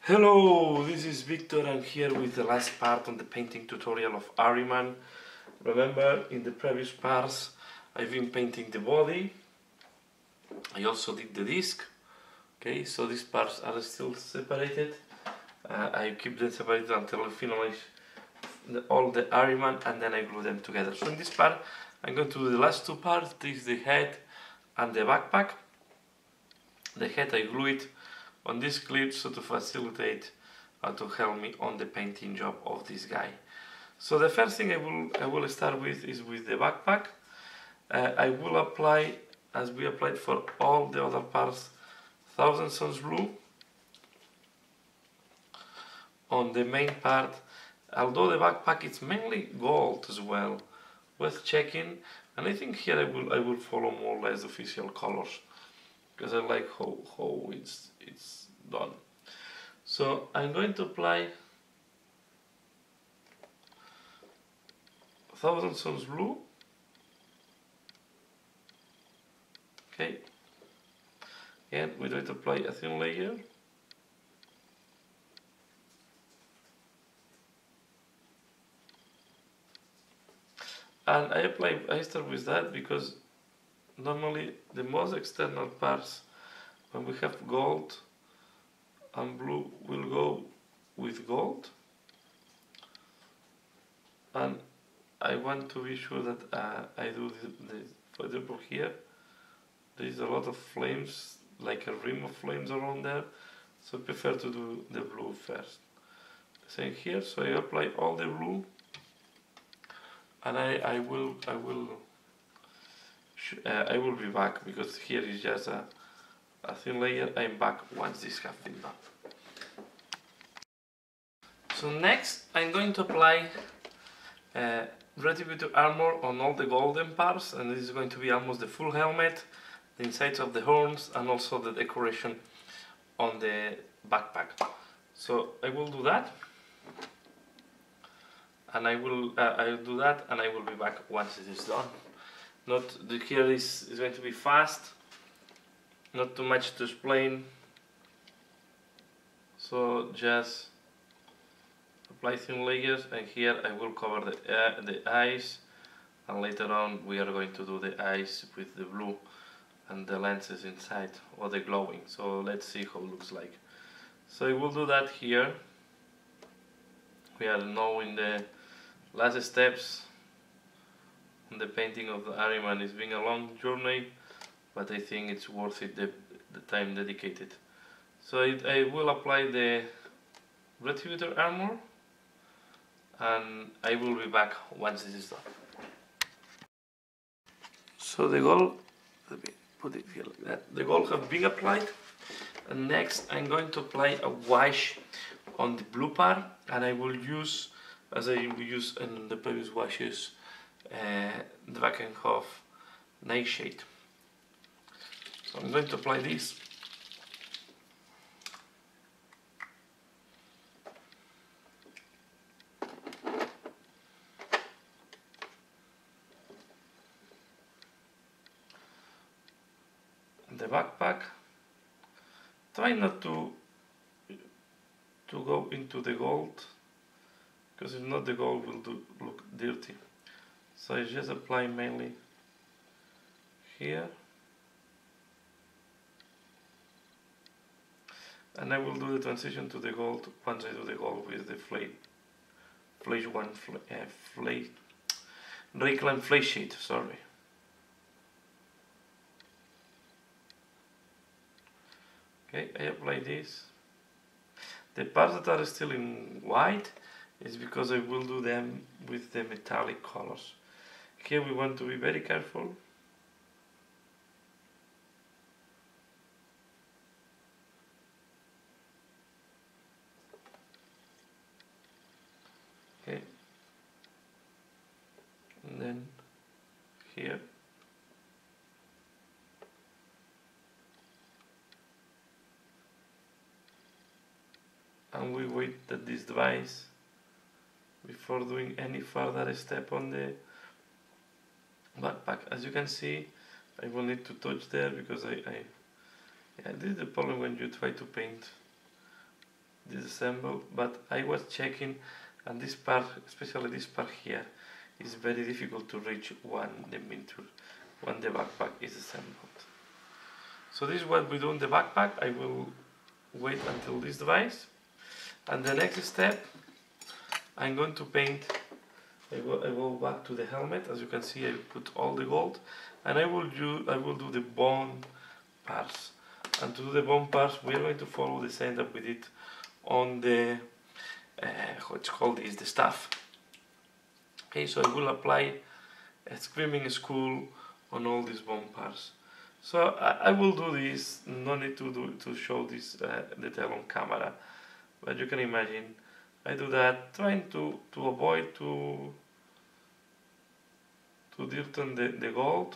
Hello, this is Victor. I'm here with the last part on the painting tutorial of Arhiman. Remember, in the previous parts I've been painting the body. I also did the disc. Okay, so these parts are still separated. I keep them separated until I finish all the Arhiman and then I glue them together. So in this part I'm going to do the last two parts. This is the head and the backpack. The head I glue it on this clip so to facilitate to help me on the painting job of this guy. So the first thing I will start with is with the backpack. I will apply, as we applied for all the other parts, Thousand Sons Blue on the main part. Although the backpack is mainly gold as well, worth checking. And I think here I will follow more or less official colors, because I like how it's done. So I'm going to apply Thousand Sons Blue. Okay, and we're going to apply a thin layer. And I start with that because normally the most external parts, when we have gold and blue, will go with gold, and I want to be sure that I do for example here there is a lot of flames, like a rim of flames around there, so I prefer to do the blue first. Same here, so I apply all the blue, and I will be back because here is just a thin layer. I'm back once this has been done. So next I'm going to apply Retributor armor on all the golden parts, and this is going to be almost the full helmet, the insides of the horns, and also the decoration on the backpack. So I will do that, and I'll do that, and I will be back once it is done. Here is going to be fast, not too much to explain. So just apply thin layers, and here I will cover the eyes, and later on we are going to do the eyes with the blue and the lenses inside, or the glowing. So let's see how it looks like. So I will do that here. We are now in the last steps on the painting of the Arhiman. It's been a long journey, but I think it's worth it, the time dedicated. So I will apply the Retributor armor, and I will be back once this is done. So the gold, let me put it here like that. The gold have been applied, and next I'm going to apply a wash on the blue part, and I will use, as I use in the previous washes, the back end of Nightshade. So I'm going to apply this. The backpack, try not to go into the gold, because if not the gold will look dirty. So I just apply mainly here, and I will do the transition to the gold once I do the gold with the Reclaim Flake Sheet, sorry. Okay, I apply this. The parts that are still in white is because I will do them with the metallic colors. Here we want to be very careful. Okay, and then here. And we wait that this dries before doing any further step on the backpack. As you can see, I will need to touch there because yeah, this is the problem when you try to paint disassembled, but I was checking, and this part, especially this part here, is very difficult to reach when the backpack is assembled. So this is what we do in the backpack. I will wait until this dries, and the next step, I'm going to paint. I go back to the helmet. As you can see, I put all the gold, and I will do the bone parts. And to do the bone parts, we are going to follow the same that we did on the what's called is the staff. Okay, so I will apply a screaming skull on all these bone parts. So I will do this. No need to show this detail on camera, but you can imagine. I do that trying to avoid to dirten the gold.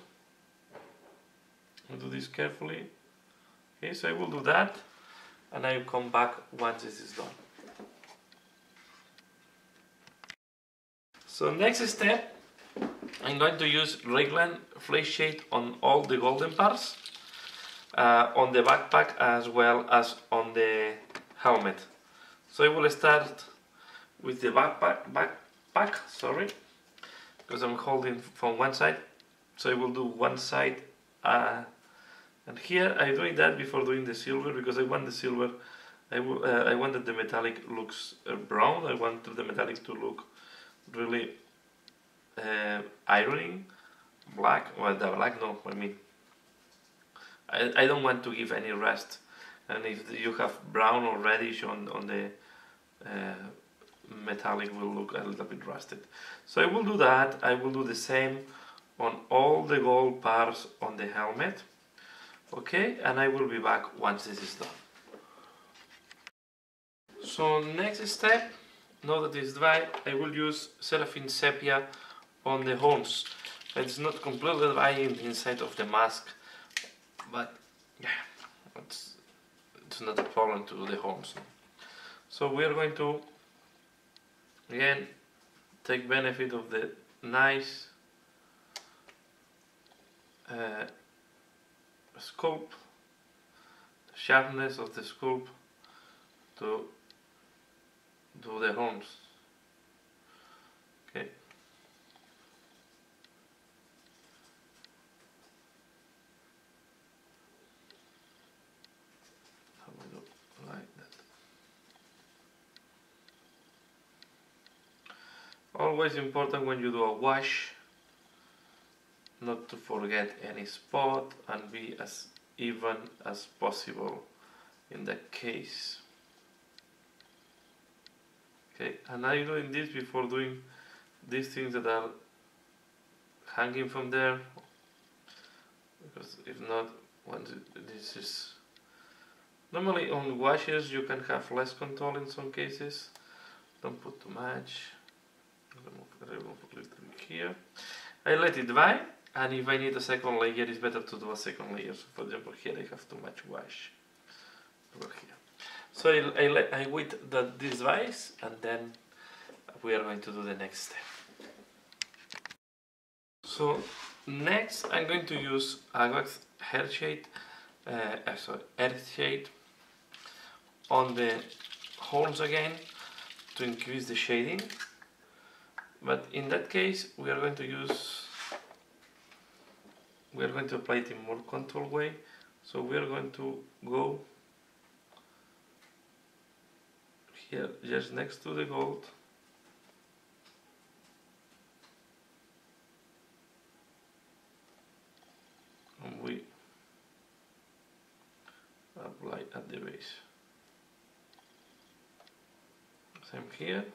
I'll do this carefully. Okay, so I will do that, and I will come back once this is done. So next step, I'm going to use Raglan Flake Shade on all the golden parts, on the backpack as well as on the helmet. So I will start with the backpack, sorry, because I'm holding from one side. So I will do one side, and here I'm doing that before doing the silver, because I want the silver. I want that the metallic looks brown. I want the metallic to look really ironing black. Well, the black, no, I mean I don't want to give any rust, and if you have brown or reddish on the metallic, will look a little bit rusted. So I will do that. I will do the same on all the gold parts on the helmet. Okay, and I will be back once this is done. So next step, now that it's dry, I will use Seraphim Sepia on the horns. It's not completely dry inside of the mask, but yeah, it's not a problem to do the horns. So we are going to again take benefit of the nice sculpt, the sharpness of the sculpt to do the horns. Okay. Like that. Always important when you do a wash not to forget any spot and be as even as possible in the case. Okay, and I'm doing this before doing these things that are hanging from there, because if not, this is normally on washes you can have less control in some cases. Don't put too much. Remove a little bit here. I let it dry, and if I need a second layer, it's better to do a second layer. So for example, here I have too much wash over here. So I wait that this dries, and then we are going to do the next step. So next I'm going to use Agax Earth Shade on the horns again to increase the shading. But in that case we are going to apply it in more controlled way. So we are going to go here just next to the gold, and we apply at the base. Same here.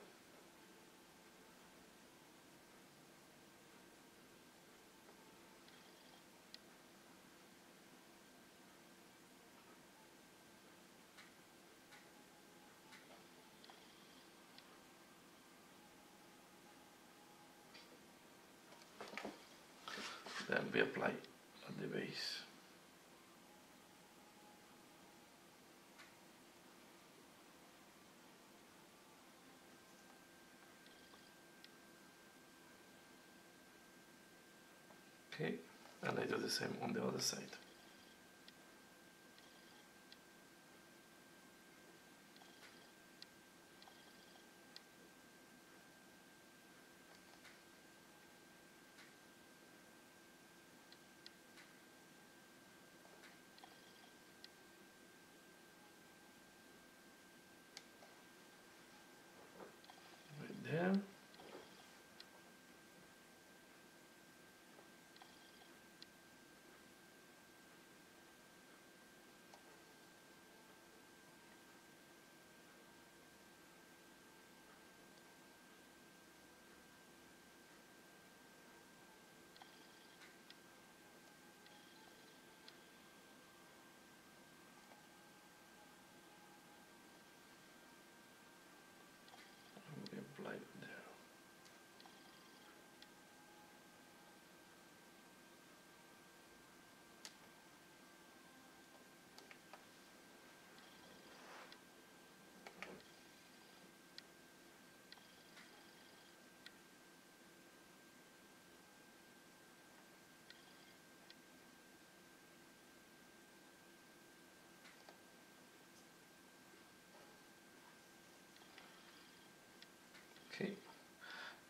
Then we apply at the base. Okay, and I do the same on the other side.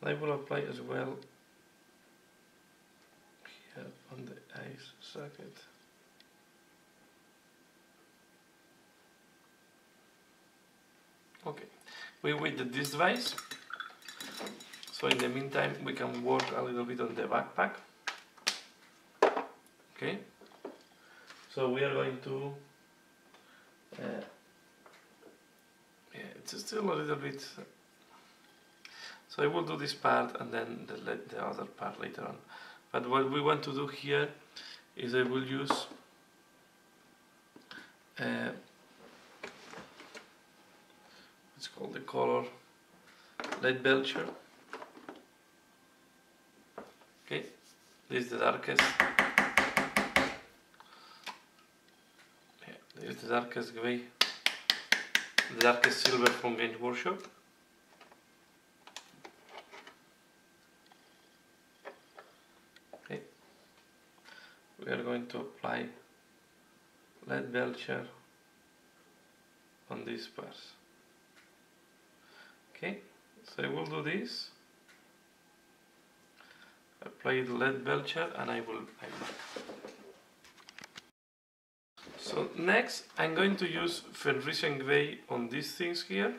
I will apply as well here on the ice socket. Okay, we waited this device, so in the meantime we can work a little bit on the backpack. Okay, so we are going to yeah, it's still a little bit, so I will do this part and then the other part later on. But what we want to do here is I will use it's called the color light belcher. Okay, this is the darkest. Yeah, this is the darkest gray, the darkest silver from Games Workshop. Okay, we are going to apply light belcher on these parts. Okay, so I will do this, apply the lead belcher, and I will back. So next I'm going to use Fenrisian Grey on these things here.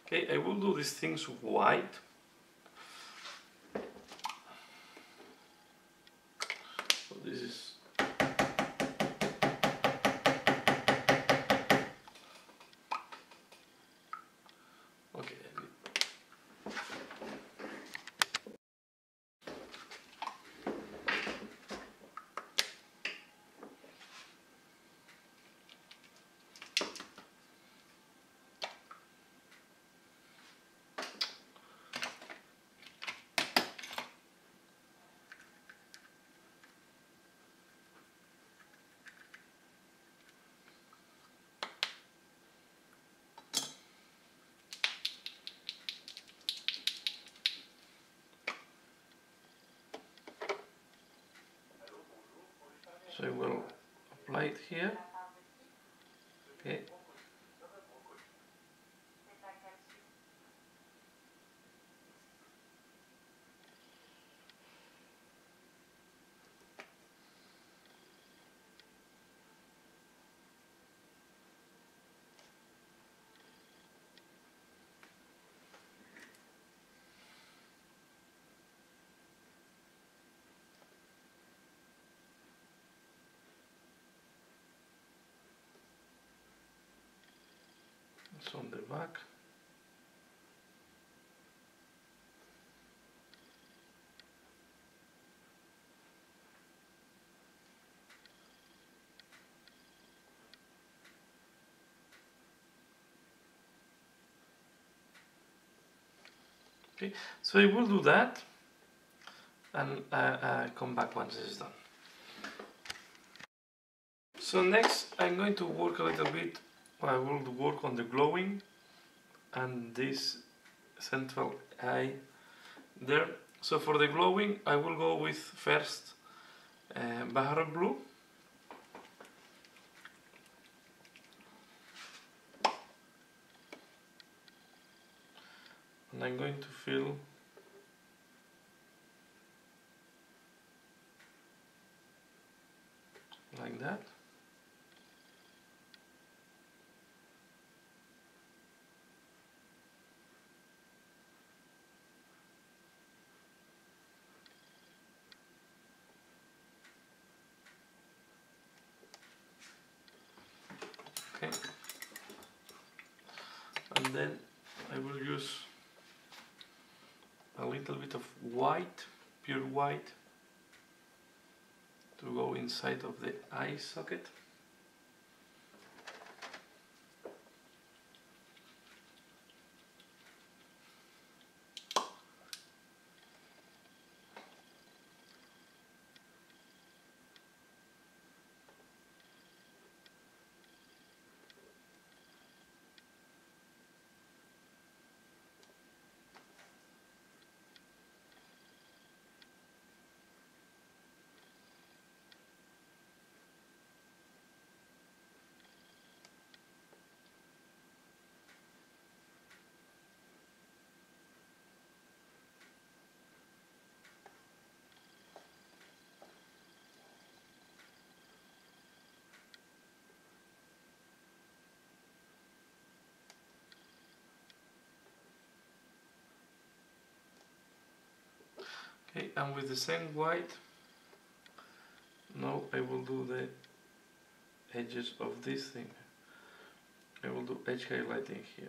Okay, I will do these things white. So this is okay. So I will apply it here. Okay. It's on the back. Okay, so I will do that, and come back once this is done. So next I'm going to work a little bit, I will work on the glowing and this central eye there. So for the glowing I will go with first Bahar blue. And I'm going to fill like that. Okay. And then I will use a little bit of white, pure white, to go inside of the eye socket. Okay, and with the same white, now I will do the edges of this thing. I will do edge highlighting here.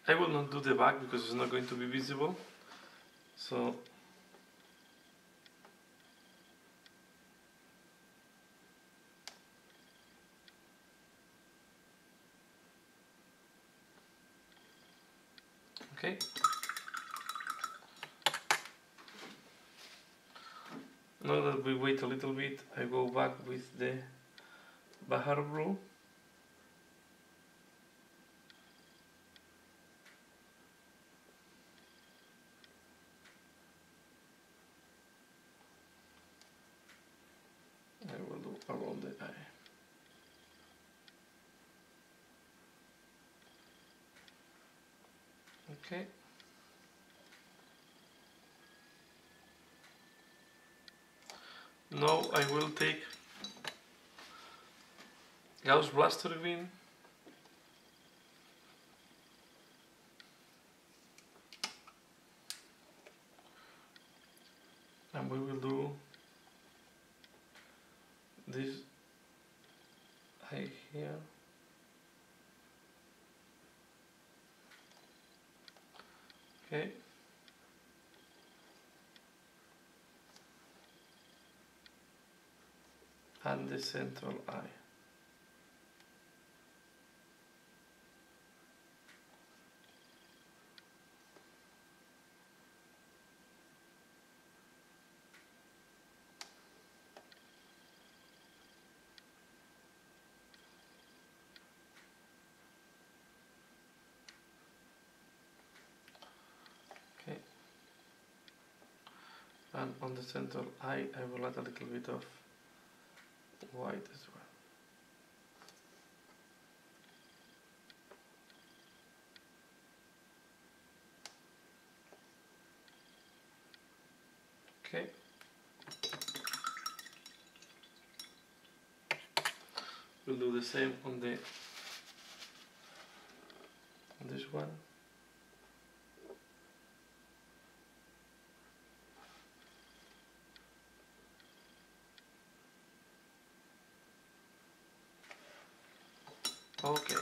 I will not do the back because it's not going to be visible. So okay. Now that we wait a little bit, I go back with the Bahar Blue. I will do around the eye. Okay. Now I will take Gauss Blaster Green and we will do this eye here. Okay. And the central eye. Okay. And on the central eye, I will add a little bit of white as well. Okay. We'll do the same on this one. Okay.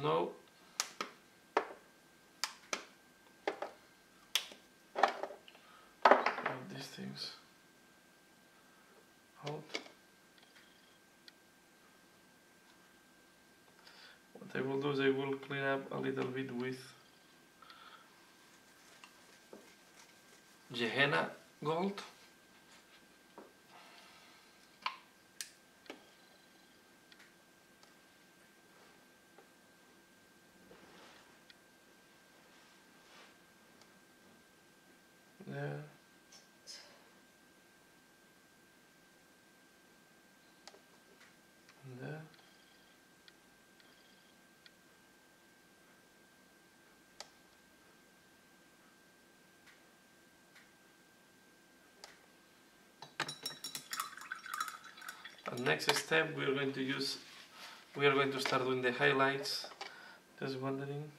Now these things out. What I will do is I will clean up a little bit with Gehenna Gold. There. And there. And next step we are going to start doing the highlights. Just wondering.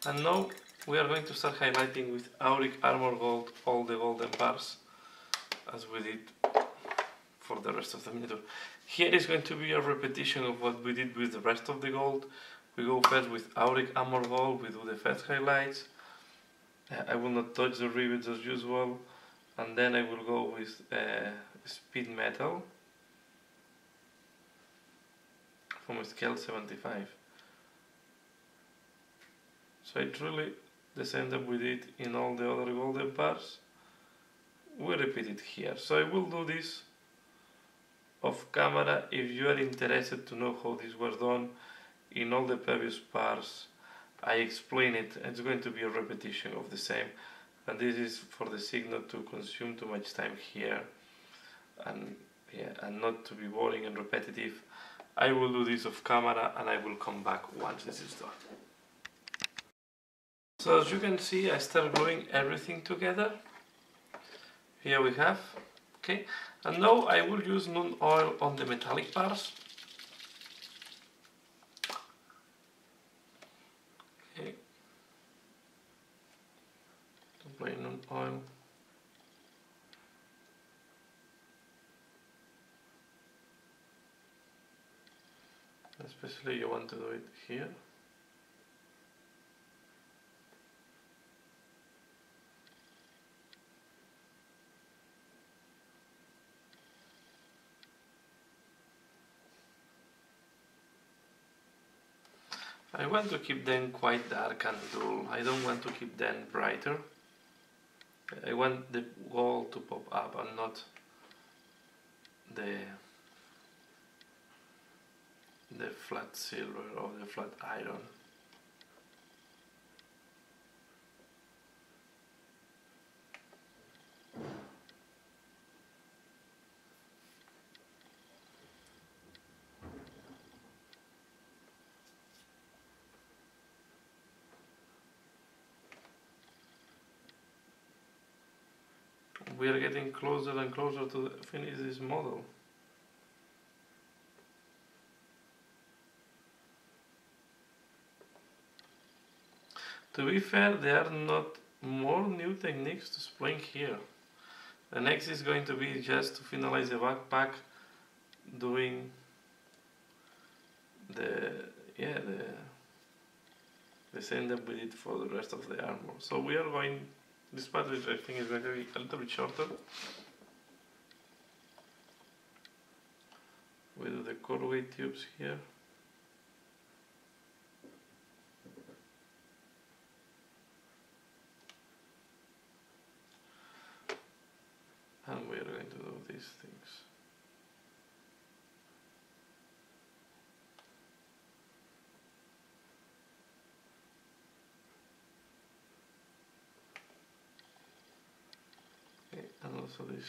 And now we are going to start highlighting with Auric Armor Gold all the golden bars as we did for the rest of the miniature. Here is going to be a repetition of what we did with the rest of the gold. We go first with Auric Armor Gold, we do the first highlights. I will not touch the rivets as usual, and then I will go with Speed Metal from scale 75. So it's really the same that we did in all the other golden bars. We repeat it here. So I will do this off camera. If you are interested to know how this was done in all the previous bars, I explain it. It's going to be a repetition of the same, and this is for the sake not to consume too much time here, and not to be boring and repetitive. I will do this off camera and I will come back once this is done. So as you can see, I start gluing everything together. Here we have, okay, and now I will use Nun oil on the metallic parts. Okay, apply Nun oil. Especially you want to do it here. I want to keep them quite dark and dull. I don't want to keep them brighter. I want the gold to pop up and not the flat silver or the flat iron. We are getting closer and closer to finish this model. To be fair, there are not more new techniques to explain here. The next is going to be just to finalize the backpack, doing the same that we did for the rest of the armor. So we are going, this part I think is going to be a little bit shorter. We do the cordway tubes here. And we are going to do these things. Okay, and also this.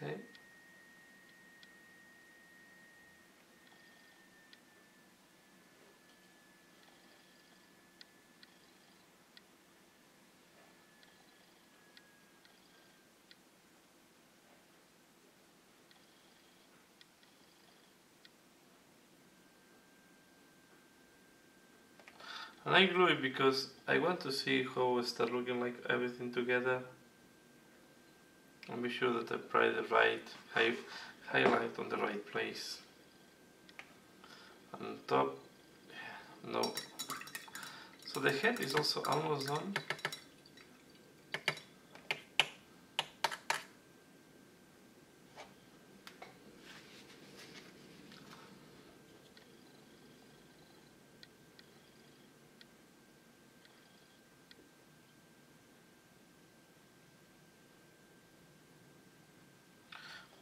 Okay. And I glue it because I want to see how it start looking like everything together. And be sure that I apply the right highlight on the right place. On top, no. So the head is also almost done.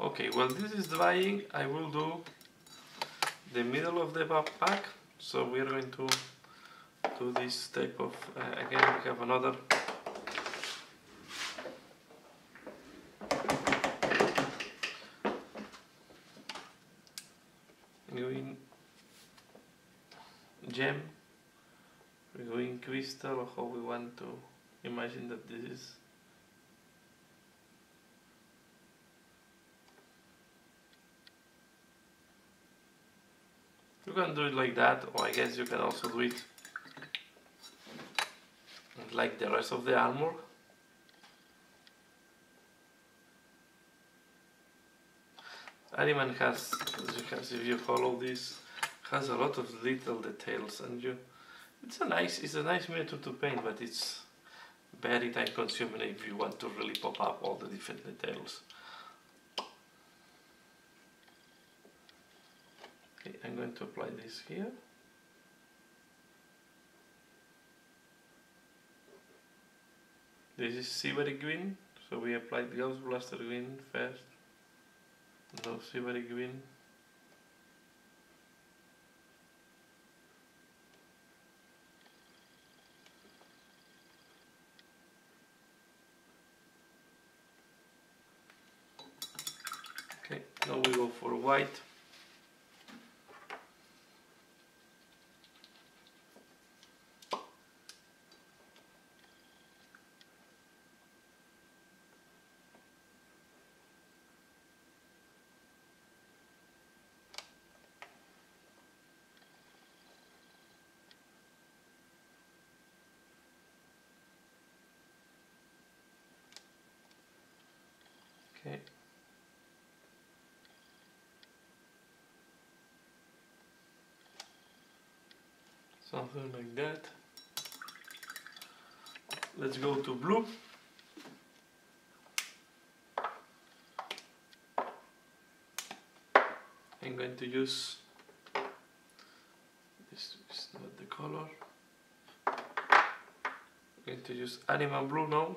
Okay, while this is drying, I will do the middle of the backpack. So we are going to do this type of, again we have another gem. We're green crystal, or how we want to imagine that this is. You can do it like that, or I guess you can also do it like the rest of the armor. Arhiman has, if you follow this, has a lot of little details, and it's a nice method to paint, but it's very time consuming if you want to really pop up all the different details. Okay, I'm going to apply this here. This is Silvery Green, so we applied Gauss Blaster Green first. No Silvery Green. Okay, now we go for white. Okay. Something like that. Let's go to blue. I'm going to use, this is not the color. I'm going to use Arhiman blue now.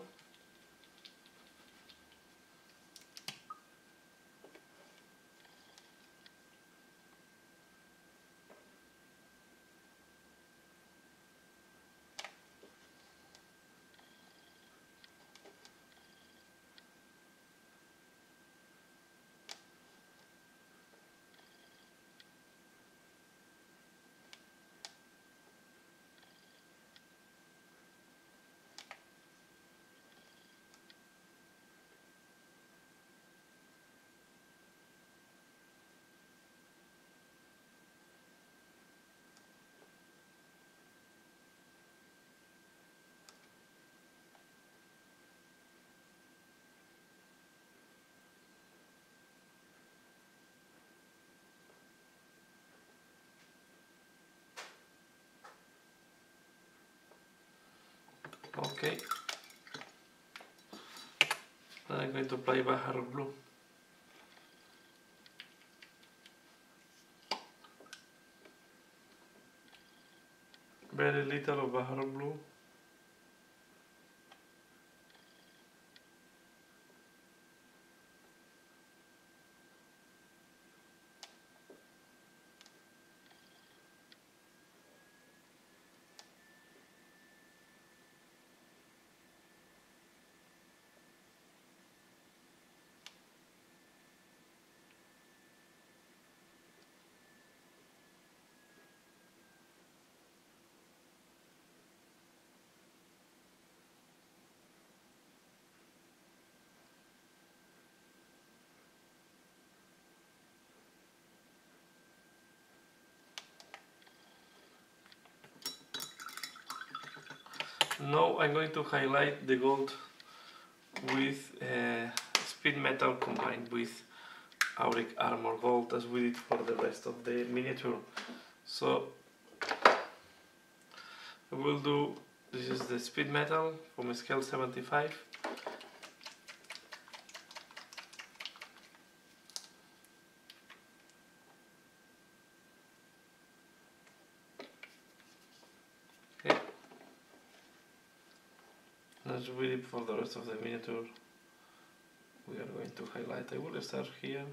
Okay. And I'm going to apply Bahar blue. Very little of Bahar blue. Now I'm going to highlight the gold with speed metal combined with auric armor gold, as we did for the rest of the miniature. So I will do, this is the speed metal from scale 75. Okay. As we did for the rest of the miniature, we are going to highlight. I will start here.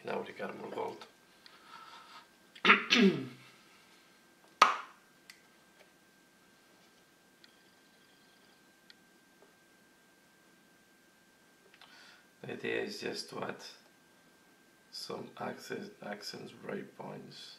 in Auric Armor Gold. The idea is just to add some accents, breakpoints.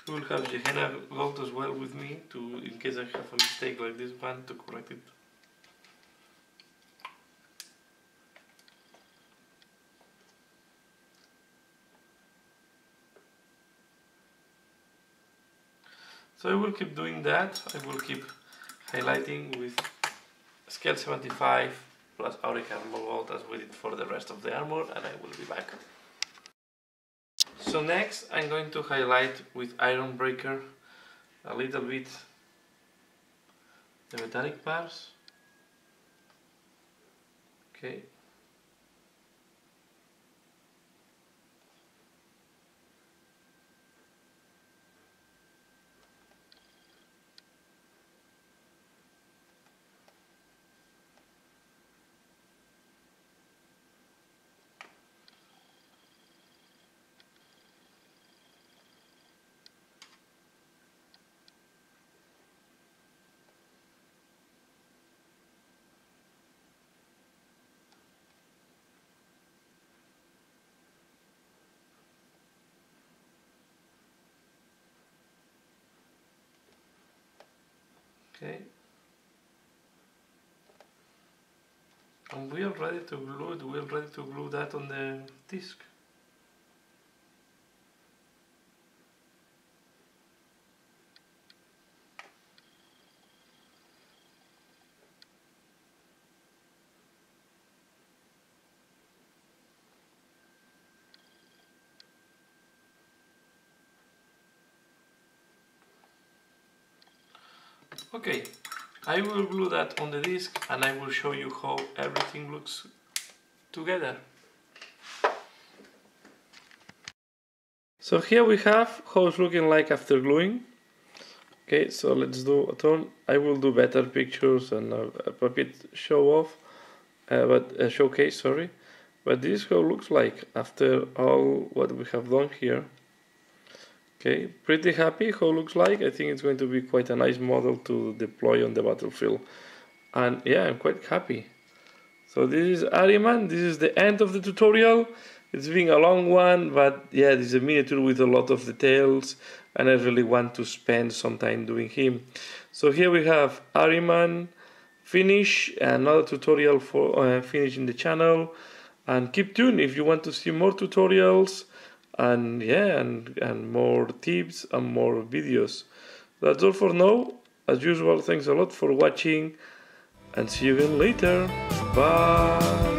I will have Gehenna Gold as well with me, in case I have a mistake like this one, to correct it. So I will keep doing that. I will keep highlighting with scale 75 plus Auric Armor Gold as we did for the rest of the armor, and I will be back. So next I'm going to highlight with Iron Breaker a little bit the metallic parts. Okay. Okay. And we are ready to glue it. We are ready to glue that on the disc. Okay, I will glue that on the disc and I will show you how everything looks together. So here we have how it's looking like after gluing. Okay, so let's do a turn. I will do better pictures and a bit show off, but showcase, sorry. But this is how it looks like after all what we have done here. Okay, pretty happy how it looks like. I think it's going to be quite a nice model to deploy on the battlefield. And yeah, I'm quite happy. So this is Arhiman. This is the end of the tutorial. It's been a long one, but yeah, this is a miniature with a lot of details, and I really want to spend some time doing him. So here we have Arhiman finish, another tutorial for finishing the channel, and keep tuned if you want to see more tutorials and yeah, and more tips and more videos. That's all for now. As usual, thanks a lot for watching and see you again later. Bye.